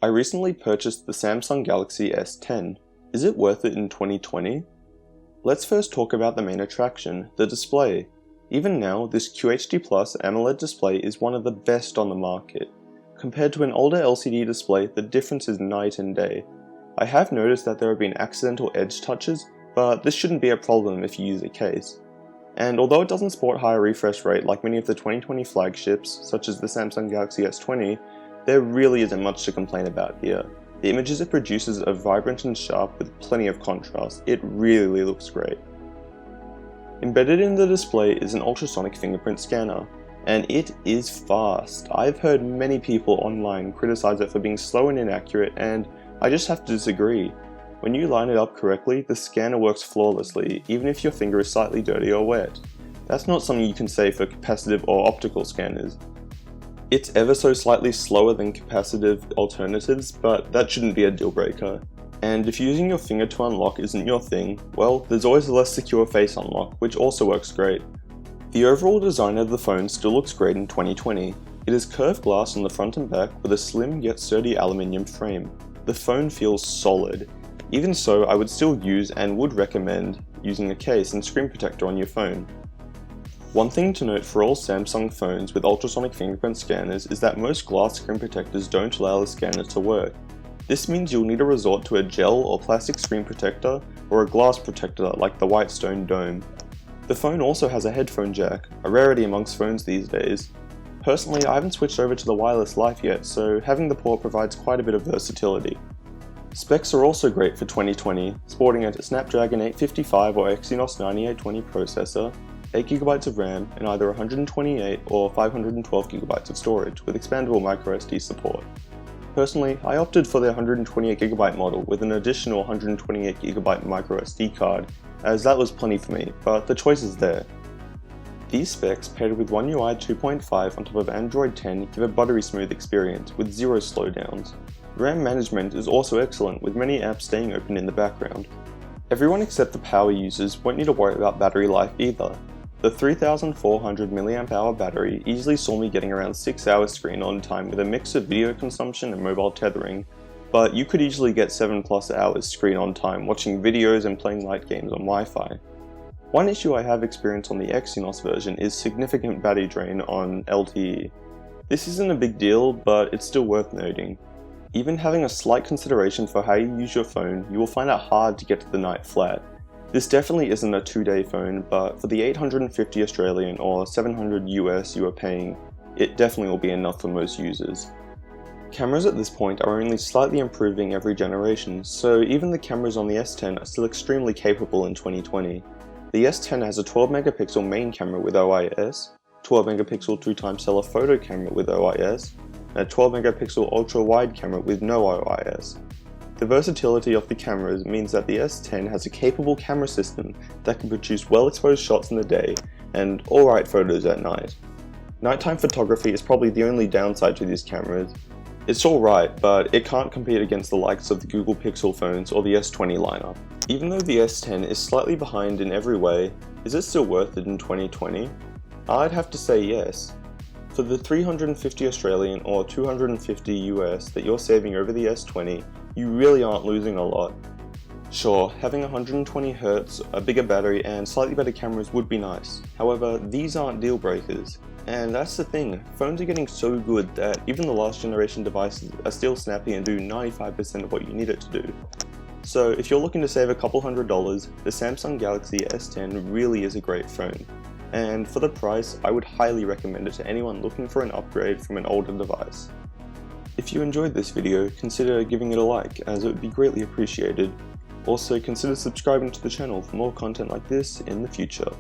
I recently purchased the Samsung Galaxy S10. Is it worth it in 2020? Let's first talk about the main attraction, the display. Even now, this QHD+ AMOLED display is one of the best on the market. Compared to an older LCD display, the difference is night and day. I have noticed that there have been accidental edge touches, but this shouldn't be a problem if you use a case. And although it doesn't support higher refresh rate like many of the 2020 flagships, such as the Samsung Galaxy S20, there really isn't much to complain about here. The images it produces are vibrant and sharp with plenty of contrast. It really looks great. Embedded in the display is an ultrasonic fingerprint scanner, and it is fast. I've heard many people online criticize it for being slow and inaccurate, and I just have to disagree. When you line it up correctly, the scanner works flawlessly, even if your finger is slightly dirty or wet. That's not something you can say for capacitive or optical scanners. It's ever so slightly slower than capacitive alternatives, but that shouldn't be a deal breaker. And if using your finger to unlock isn't your thing, well, there's always a less secure face unlock, which also works great. The overall design of the phone still looks great in 2020. It is curved glass on the front and back with a slim yet sturdy aluminium frame. The phone feels solid. Even so, I would still use and would recommend using a case and screen protector on your phone. One thing to note for all Samsung phones with ultrasonic fingerprint scanners is that most glass screen protectors don't allow the scanner to work. This means you'll need to resort to a gel or plastic screen protector or a glass protector like the Whitestone Dome. The phone also has a headphone jack, a rarity amongst phones these days. Personally, I haven't switched over to the wireless life yet, so having the port provides quite a bit of versatility. Specs are also great for 2020, sporting a Snapdragon 855 or Exynos 9820 processor, 8GB of RAM, and either 128 or 512GB of storage with expandable microSD support. Personally, I opted for the 128GB model with an additional 128GB microSD card, as that was plenty for me, but the choice is there. These specs paired with One UI 2.5 on top of Android 10 give a buttery smooth experience with zero slowdowns. RAM management is also excellent with many apps staying open in the background. Everyone except the power users won't need to worry about battery life either. The 3400 mAh battery easily saw me getting around 6 hours screen on time with a mix of video consumption and mobile tethering, but you could easily get 7+ hours screen on time watching videos and playing light games on Wi-Fi. One issue I have experienced on the Exynos version is significant battery drain on LTE. This isn't a big deal, but it's still worth noting. Even having a slight consideration for how you use your phone, you will find it hard to get to the night flat. This definitely isn't a 2-day phone, but for the 850 Australian or 700 US you are paying, it definitely will be enough for most users. Cameras at this point are only slightly improving every generation, so even the cameras on the S10 are still extremely capable in 2020. The S10 has a 12 megapixel main camera with OIS, 12 megapixel 2x telephoto camera with OIS, and a 12 megapixel ultra wide camera with no OIS. The versatility of the cameras means that the S10 has a capable camera system that can produce well-exposed shots in the day and alright photos at night. Nighttime photography is probably the only downside to these cameras. It's alright, but it can't compete against the likes of the Google Pixel phones or the S20 lineup. Even though the S10 is slightly behind in every way, is it still worth it in 2020? I'd have to say yes. For the 350 Australian or 250 US that you're saving over the S20, you really aren't losing a lot. Sure, having 120Hz, a bigger battery and slightly better cameras would be nice. However, these aren't deal breakers. And that's the thing, phones are getting so good that even the last generation devices are still snappy and do 95% of what you need it to do. So if you're looking to save a couple $100, the Samsung Galaxy S10 really is a great phone. And for the price, I would highly recommend it to anyone looking for an upgrade from an older device. If you enjoyed this video, consider giving it a like, as it would be greatly appreciated. Also, consider subscribing to the channel for more content like this in the future.